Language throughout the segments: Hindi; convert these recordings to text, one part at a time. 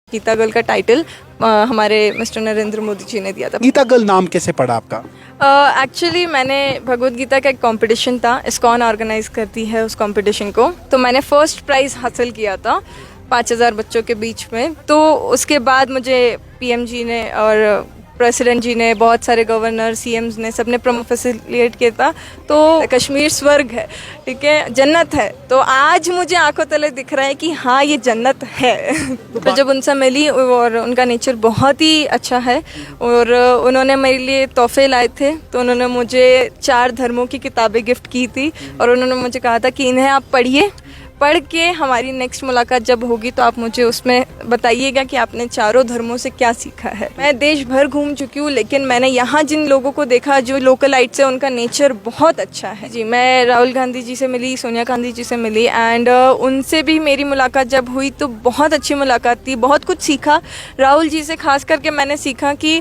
गीता गर्ल का टाइटल हमारे मिस्टर नरेंद्र मोदी जी ने दिया था। गीता गर्ल नाम कैसे पड़ा आपका? एक्चुअली मैंने भगवत गीता का एक कंपटीशन था, इस्कॉन ऑर्गेनाइज करती है उस कंपटीशन को, तो मैंने फर्स्ट प्राइज़ हासिल किया था 5000 बच्चों के बीच में। तो उसके बाद मुझे पीएम जी ने और प्रेसिडेंट जी ने, बहुत सारे गवर्नर सीएम्स ने, सबने प्रमोट फैसिलिटेट किया था। तो कश्मीर स्वर्ग है, ठीक है, जन्नत है। तो आज मुझे आंखों तले दिख रहा है कि हाँ ये जन्नत है। तो जब उनसे मिली और उनका नेचर बहुत ही अच्छा है और उन्होंने मेरे लिए तोहफे लाए थे। तो उन्होंने मुझे 4 धर्मों की किताबें गिफ्ट की थी और उन्होंने मुझे कहा था कि इन्हें आप पढ़िए, पढ़ के हमारी नेक्स्ट मुलाकात जब होगी तो आप मुझे उसमें बताइएगा कि आपने चारों धर्मों से क्या सीखा है। मैं देश भर घूम चुकी हूँ, लेकिन मैंने यहाँ जिन लोगों को देखा जो लोकलाइट्स है, उनका नेचर बहुत अच्छा है। जी, मैं राहुल गांधी जी से मिली, सोनिया गांधी जी से मिली एंड उनसे भी मेरी मुलाकात जब हुई तो बहुत अच्छी मुलाकात थी, बहुत कुछ सीखा। राहुल जी से खास करके मैंने सीखा कि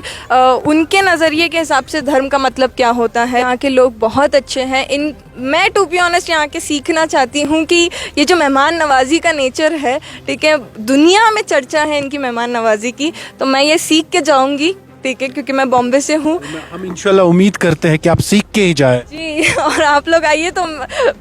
उनके नज़रिए के हिसाब से धर्म का मतलब क्या होता है। यहाँ के लोग बहुत अच्छे हैं। मैं टू बी ऑनेस्ट यहाँ के सीखना चाहती हूँ कि ये जो मेहमान नवाजी का नेचर है, ठीक है, दुनिया में चर्चा है इनकी मेहमान नवाजी की, तो मैं ये सीख के जाऊँगी, ठीक है, क्योंकि मैं बॉम्बे से हूँ। हम इंशाल्लाह उम्मीद करते हैं कि आप सीख के ही जाए। जी, और आप लोग आइए तो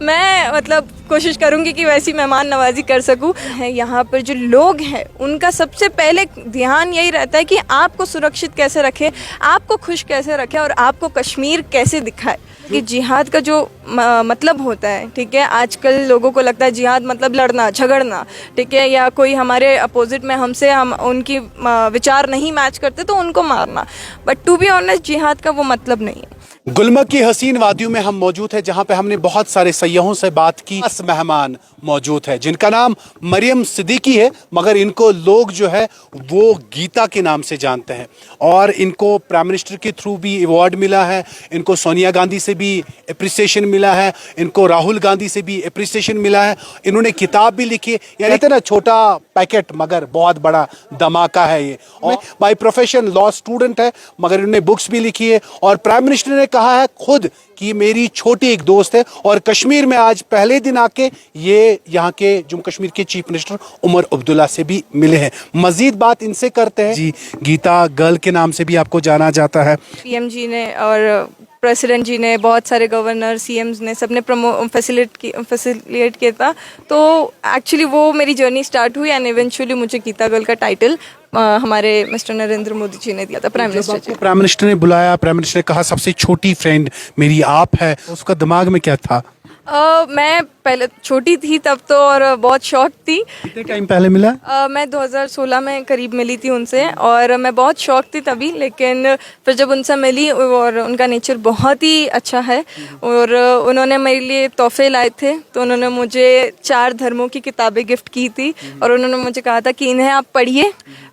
मैं मतलब कोशिश करूंगी कि वैसी मेहमान नवाजी कर सकूं। है यहाँ पर जो लोग हैं उनका सबसे पहले ध्यान यही रहता है कि आपको सुरक्षित कैसे रखे, आपको खुश कैसे रखे और आपको कश्मीर कैसे दिखाए। कि जिहाद का जो मतलब होता है, ठीक है, आजकल लोगों को लगता है जिहाद मतलब लड़ना झगड़ना, ठीक है, या कोई हमारे अपोजिट में हम उनकी विचार नहीं मैच करते तो उनको मारना। बट टू बी ऑनेस्ट जिहाद का वो मतलब नहीं है। गुलमर्ग की हसीन वादियों में हम मौजूद हैं, जहां पे हमने बहुत सारे सैयाहों से बात की। 10 मेहमान मौजूद है जिनका नाम मरियम सिद्दीकी है, मगर इनको लोग जो है वो गीता के नाम से जानते हैं और इनको प्राइम मिनिस्टर के थ्रू भी अवार्ड मिला है, इनको सोनिया गांधी से भी अप्रिसिएशन मिला है, इनको राहुल गांधी से भी अप्रिसिएशन मिला है। इन्होंने किताब भी लिखी है, यानी इतना छोटा पैकेट मगर बहुत बड़ा धमाका है ये। और बाय प्रोफेशन लॉ स्टूडेंट है, मगर इन्होंने बुक्स भी लिखी है और प्राइम मिनिस्टर ने कहा है खुद कि मेरी छोटी एक दोस्त है। और कश्मीर में आज पहले दिन आके ये यहाँ के जम्मू कश्मीर के चीफ मिनिस्टर उमर अब्दुल्ला से भी मिले हैं। मजीद बात इनसे करते हैं। जी, गीता गर्ल के नाम से भी आपको जाना जाता है। पीएम जी ने और प्रेसिडेंट जी ने, बहुत सारे गवर्नर सीएम्स ने, सबने फैसिलिटेट किया था। तो एक्चुअली वो मेरी जर्नी स्टार्ट हुई एंड इवेंचुअली मुझे गीता गर्ल का टाइटल हमारे मिस्टर नरेंद्र मोदी जी ने दिया था, प्राइम मिनिस्टर जी। प्राइम मिनिस्टर ने बुलाया, प्राइम मिनिस्टर ने कहा सबसे छोटी फ्रेंड मेरी आप है, उसका दिमाग में क्या था? मैं पहले छोटी थी तब तो और बहुत शॉक थी। कितने टाइम पहले मिला? मैं 2016 में करीब मिली थी उनसे और मैं बहुत शॉक थी तभी, लेकिन फिर जब उनसे मिली और उनका नेचर बहुत ही अच्छा है और उन्होंने मेरे लिए तोहफे लाए थे। तो उन्होंने मुझे 4 धर्मों की किताबें गिफ्ट की थी और उन्होंने मुझे कहा था कि इन्हें आप पढ़िए,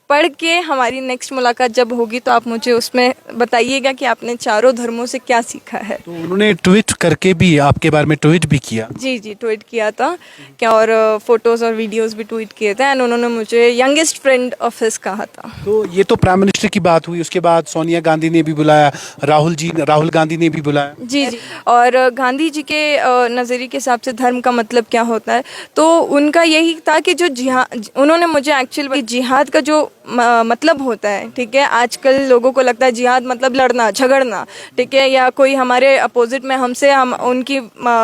पढ़ के हमारी नेक्स्ट मुलाकात जब होगी तो आप मुझे उसमें बताइएगा कि आपने चारों धर्मों से क्या सीखा है। तो उन्होंने ट्वीट करके भी आपके बारे में ट्वीट भी किया? जी जी, ट्वीट किया था क्या, और फोटोज और वीडियोस भी ट्वीट किए थे एंड उन्होंने मुझे यंगेस्ट फ्रेंड ऑफ हिज कहा था। तो ये तो प्राइम मिनिस्टर की बात हुई, उसके बाद सोनिया गांधी ने भी बुलाया, राहुल गांधी ने भी बुलाया। जी जी, और गांधी जी के नज़रिए के हिसाब से धर्म का मतलब क्या होता है, तो उनका यही था कि जो जिहाद, उन्होंने मुझे एक्चुअली जिहाद का जो मतलब होता है, ठीक है, आजकल लोगों को लगता है जिहाद मतलब लड़ना झगड़ना, ठीक है, या कोई हमारे अपोजिट में हम उनकी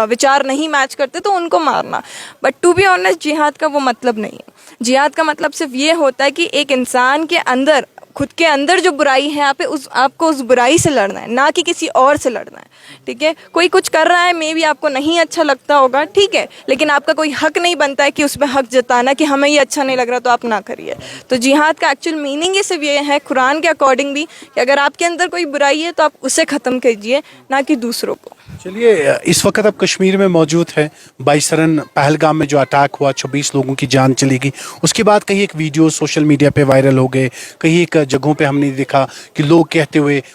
विचार नहीं मैच करते तो उनको मारना। बट टू बी ऑनेस्ट जिहाद का वो मतलब नहीं है। जिहाद का मतलब सिर्फ ये होता है कि एक इंसान के अंदर, खुद के अंदर जो बुराई है आपको उस बुराई से लड़ना है, ना कि किसी और से लड़ना है, ठीक है। कोई कुछ कर रहा है, मे बी आपको नहीं अच्छा लगता होगा, ठीक है, लेकिन आपका कोई हक नहीं बनता है कि उसमें हक जताना कि हमें ये अच्छा नहीं लग रहा तो आप ना करिए। तो जिहाद का एक्चुअल मीनिंग ही सिर्फ ये है, कुरान के अकॉर्डिंग भी, कि अगर आपके अंदर कोई बुराई है तो आप उसे ख़त्म कीजिए, ना कि दूसरों को। चलिए, इस वक्त आप कश्मीर में मौजूद है। 22 पहलगाम में जो अटैक हुआ, 26 लोगों की जान चली गई। उसके बाद कहीं एक वीडियो सोशल मीडिया पे वायरल हो गए, कहीं एक जगहों पे हमने देखा कि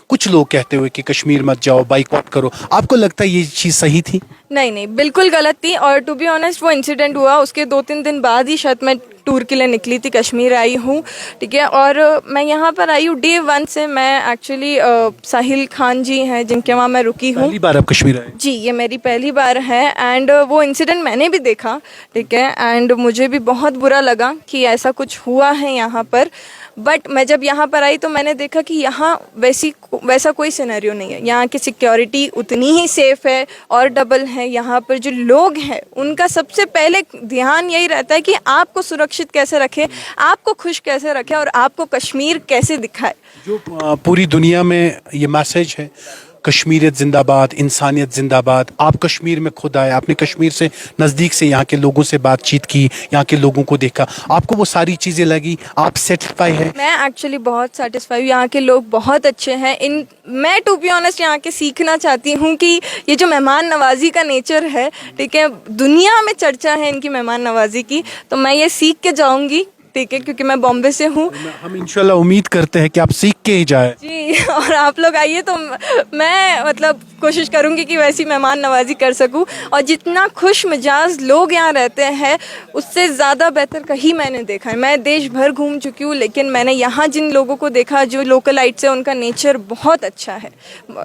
कुछ लोग कहते हुए कि कश्मीर मत जाओ, बाइकआउट करो। आपको लगता है ये चीज़ सही थी? नहीं नहीं, बिल्कुल गलत थी। और टू बी ऑनेस्ट वो इंसिडेंट हुआ उसके 2-3 दिन बाद ही शायद मैं टूर के लिए निकली थी, कश्मीर आई हूँ, ठीक है। और मैं यहाँ पर आई हूँ डे 1 से। मैं एक्चुअली साहिल खान जी हैं जिनके वहाँ मैं रुकी हूँ। पहली बार आप कश्मीर आए? जी, ये मेरी पहली बार है एंड वो इंसिडेंट मैंने भी देखा, ठीक है। एंड मुझे भी बहुत बुरा लगा कि ऐसा कुछ हुआ है यहाँ पर। बट मैं जब यहाँ पर आई तो मैंने देखा कि यहाँ वैसा कोई सिनेरियो नहीं है। यहाँ की सिक्योरिटी उतनी ही सेफ है और डबल है। यहाँ पर जो लोग हैं उनका सबसे पहले ध्यान यही रहता है कि आपको सुरक्षित कैसे रखे, आपको खुश कैसे रखे और आपको कश्मीर कैसे दिखाए। जो पूरी दुनिया में ये मैसेज है, कश्मीरियत जिंदाबाद, इंसानियत जिंदाबाद। आप कश्मीर में खुद आए, आपने कश्मीर से नज़दीक से यहाँ के लोगों से बातचीत की, यहाँ के लोगों को देखा, आपको वो सारी चीज़ें लगी, आप सेटिस्फाई है? मैं एक्चुअली बहुत सेटिस्फाई हूँ। यहाँ के लोग बहुत अच्छे हैं। मैं टू बी ऑनेस्ट यहाँ के सीखना चाहती हूँ कि ये जो मेहमान नवाजी का नेचर है, ठीक है, दुनिया में चर्चा है इनकी मेहमान नवाजी की, तो मैं ये सीख के जाऊँगी, ठीक है, क्योंकि मैं बॉम्बे से हूँ। हम इंशाल्लाह उम्मीद करते हैं कि आप सीख के ही जाए जी, और आप लोग आइए तो मैं मतलब कोशिश करूँगी कि वैसी मेहमान नवाजी कर सकूँ। और जितना खुश मिजाज लोग यहाँ रहते हैं उससे ज़्यादा बेहतर कहीं मैंने देखा है। मैं देश भर घूम चुकी हूँ, लेकिन मैंने यहाँ जिन लोगों को देखा जो लोकलाइट्स है उनका नेचर बहुत अच्छा है।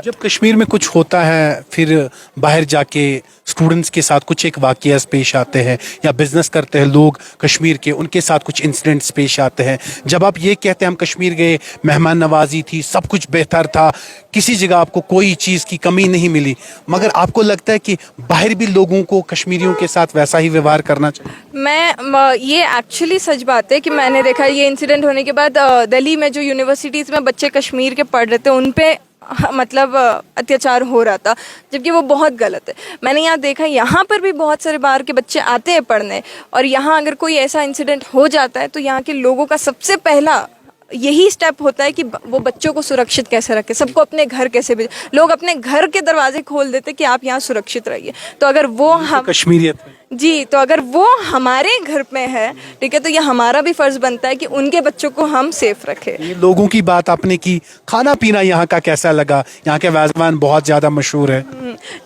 जब कश्मीर में कुछ होता है, फिर बाहर जाके स्टूडेंट्स के साथ कुछ एक वाक़यात पेश आते हैं या बिजनेस करते हैं लोग कश्मीर के, उनके साथ कुछ इंसिडेंट्स पेश आते हैं। जब आप ये कहते हैं हम कश्मीर गए, मेहमान नवाजी थी, सब कुछ बेहतर था, किसी जगह आपको कोई चीज़ की कमी नहीं मिली, मगर आपको लगता है कि बाहर भी लोगों को कश्मीरियों के साथ वैसा ही व्यवहार करना चाहिए? ये एक्चुअली सच बात है कि मैंने देखा ये इंसिडेंट होने के बाद दिल्ली में जो यूनिवर्सिटीज़ में बच्चे कश्मीर के पढ़ रहे थे उन पे मतलब अत्याचार हो रहा था, जबकि वो बहुत गलत है। मैंने यहाँ देखा यहाँ पर भी बहुत सारे बाहर के बच्चे आते हैं पढ़ने, और यहाँ अगर कोई ऐसा इंसिडेंट हो जाता है तो यहाँ के लोगों का सबसे पहला यही स्टेप होता है कि वो बच्चों को सुरक्षित कैसे रखें, सबको अपने घर कैसे भेजें। लोग अपने घर के दरवाजे खोल देते कि आप यहाँ सुरक्षित रहिए। तो अगर वो हम कश्मीरियत जी, तो अगर वो हमारे घर में है, ठीक है, तो ये हमारा भी फर्ज बनता है कि उनके बच्चों को हम सेफ रखें। ये लोगों की बात आपने की, खाना पीना यहाँ का कैसा लगा? यहाँ के वाज़वान बहुत ज़्यादा मशहूर है।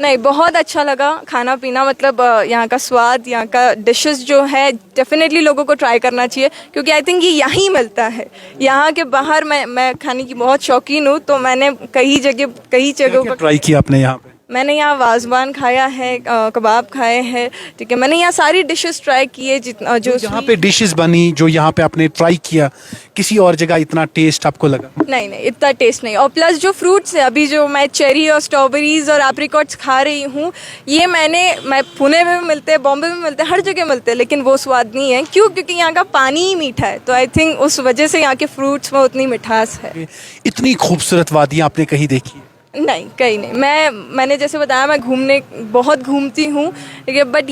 नहीं, बहुत अच्छा लगा खाना पीना। मतलब यहाँ का स्वाद, यहाँ का डिशेस जो है डेफिनेटली लोगों को ट्राई करना चाहिए, क्योंकि आई थिंक ये यहीं मिलता है। यहाँ के बाहर मैं खाने की बहुत शौकीन हूँ, तो मैंने कई जगहों पर ट्राई किया आपने यहाँ पे? मैंने यहाँ वाजवान खाया है, कबाब खाए हैं, ठीक है। मैंने यहाँ सारी डिशेस ट्राई की है जितना जो यहाँ पे डिशेस बनी, जो यहाँ पे आपने ट्राई किया, किसी और जगह इतना टेस्ट आपको लगा? नहीं, इतना टेस्ट नहीं। और प्लस जो फ्रूट्स है, अभी जो मैं चेरी और स्ट्रॉबेरीज और एप्रिकॉट्स खा रही हूँ, ये मैं पुणे में भी मिलते हैं, बॉम्बे में मिलते हैं, हर जगह मिलते हैं, लेकिन वो स्वाद नहीं है। क्यों? क्योंकि यहाँ का पानी ही मीठा है। तो आई थिंक उस वजह से यहाँ के फ्रूट्स में उतनी मिठास है। इतनी खूबसूरत वादियाँ आपने कहीं देखी? नहीं, कहीं नहीं। मैंने जैसे बताया, मैं बहुत घूमती हूँ, ठीक है, बट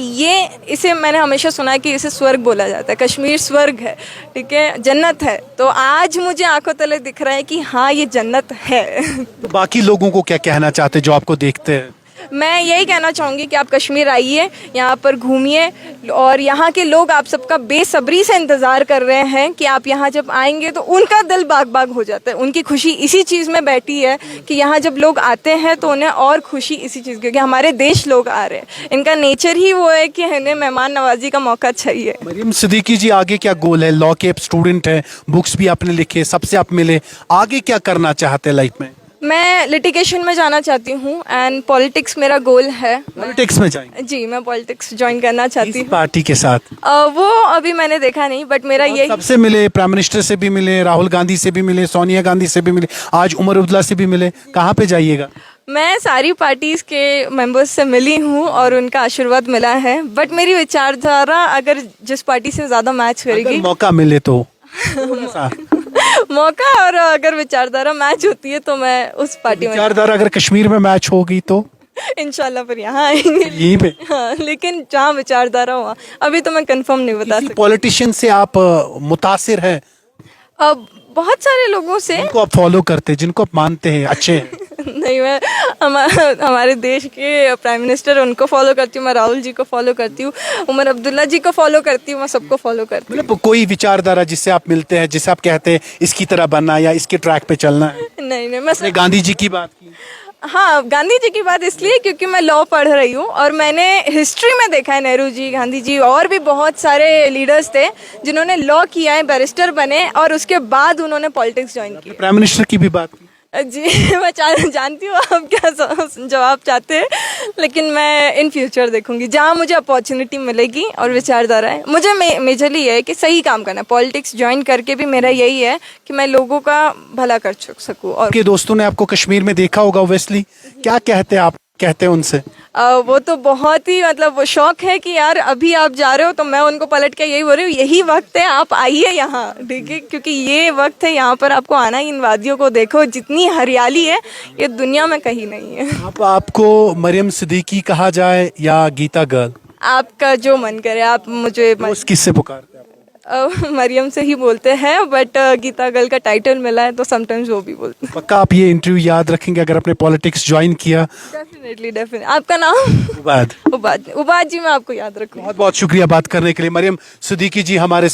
इसे मैंने हमेशा सुना है कि इसे स्वर्ग बोला जाता है। कश्मीर स्वर्ग है, ठीक है, जन्नत है। तो आज मुझे आंखों तले दिख रहा है कि हाँ, ये जन्नत है। तो बाकी लोगों को क्या कहना चाहते हैं जो आपको देखते हैं? मैं यही कहना चाहूँगी कि आप कश्मीर आइए, यहाँ पर घूमिए, और यहाँ के लोग आप सबका बेसब्री से इंतज़ार कर रहे हैं कि आप यहाँ जब आएंगे तो उनका दिल बाग बाग हो जाता है। उनकी खुशी इसी चीज़ में बैठी है कि यहाँ जब लोग आते हैं तो उन्हें और खुशी इसी चीज़, क्योंकि हमारे देश लोग आ रहे हैं। इनका नेचर ही वो है कि इन्हें मेहमान नवाजी का मौका चाहिए। मरियम सिद्दीकी जी, आगे क्या गोल है? लॉ के स्टूडेंट हैं, बुक्स भी आपने लिखे, सबसे आप मिले, आगे क्या करना चाहते हैं लाइफ में? मैं लिटिगेशन में जाना चाहती हूँ एंड पॉलिटिक्स मेरा गोल है। पॉलिटिक्स में जाएंगे? जी, मैं पॉलिटिक्स ज्वाइन करना चाहती हूँ। पार्टी के साथ? वो अभी मैंने देखा नहीं, बट मेरा यही। सबसे मिले, प्राइम मिनिस्टर से भी मिले, राहुल गांधी से भी मिले, सोनिया गांधी से भी मिले, आज उमर अब्दुल्ला से भी मिले, कहाँ पे जाइएगा? मैं सारी पार्टीज के मेंबर्स से मिली हूँ और उनका आशीर्वाद मिला है, बट मेरी विचारधारा अगर जिस पार्टी से ज़्यादा मैच करेगी, मौका मिले तो मौका और अगर विचारधारा मैच होती है तो मैं उस पार्टी में। विचारधारा अगर कश्मीर में मैच होगी तो इंशाल्लाह फिर यहाँ आएंगे, यहीं पे। हाँ, लेकिन जहाँ विचारधारा हुआ अभी तो मैं कंफर्म नहीं बता सकती। पॉलिटिशियन से आप मुतासिर हैं? अब बहुत सारे लोगों से जिनको आप फॉलो करते हैं, जिनको आप मानते हैं अच्छे हैं? नहीं, मैं हमारे देश के प्राइम मिनिस्टर उनको फॉलो करती हूँ, मैं राहुल जी को फॉलो करती हूँ, उमर अब्दुल्ला जी को फॉलो करती हूँ, मैं सबको फॉलो करती हूँ। मतलब कोई विचारधारा जिससे आप मिलते हैं, जिससे आप कहते हैं इसकी तरह बनना या इसके ट्रैक पे चलना है? नहीं, मैं गांधी जी की बात की? हाँ, गांधी जी की बात इसलिए क्योंकि मैं लॉ पढ़ रही हूँ और मैंने हिस्ट्री में देखा है नेहरू जी, गांधी जी और भी बहुत सारे लीडर्स थे जिन्होंने लॉ किया है, बैरिस्टर बने और उसके बाद उन्होंने पॉलिटिक्स ज्वाइन की। प्राइम मिनिस्टर की भी बात की। जी मैं जानती हूँ आप क्या जवाब चाहते हैं, लेकिन मैं इन फ्यूचर देखूंगी जहाँ मुझे अपॉर्चुनिटी मिलेगी और विचारधारा है। मुझे मेजरली ये है कि सही काम करना है। पॉलिटिक्स ज्वाइन करके भी मेरा यही है कि मैं लोगों का भला कर सकूँ। और आपके दोस्तों ने आपको कश्मीर में देखा होगा, ओब्वियसली क्या कहते हैं आप, कहते हैं उनसे? वो तो बहुत ही मतलब वो शौक है कि यार अभी आप जा रहे हो, तो मैं उनको पलट के यही बोल रही हूँ, यही वक्त है, आप आइए यहाँ, ठीक है, क्योंकि ये वक्त है यहाँ पर आपको आना, इन वादियों को देखो, जितनी हरियाली है ये दुनिया में कहीं नहीं है। आपको मरियम सिद्दीकी कहा जाए या गीता गर्ल? आपका जो मन करे, आप मुझे दोस्त किससे पुकारते हैं? मरियम से ही बोलते हैं, बट गीता गर्ल का टाइटल मिला है तो समटाइम्स वो भी बोलते हैं। पक्का आप ये इंटरव्यू याद रखेंगे अगर आपने पॉलिटिक्स ज्वाइन किया? डेफिनेटली। आपका नाम? उबाद। उबाद जी, मैं आपको याद रखूंगी। बहुत बहुत शुक्रिया बात करने के लिए। मरियम सिद्दीकी जी हमारे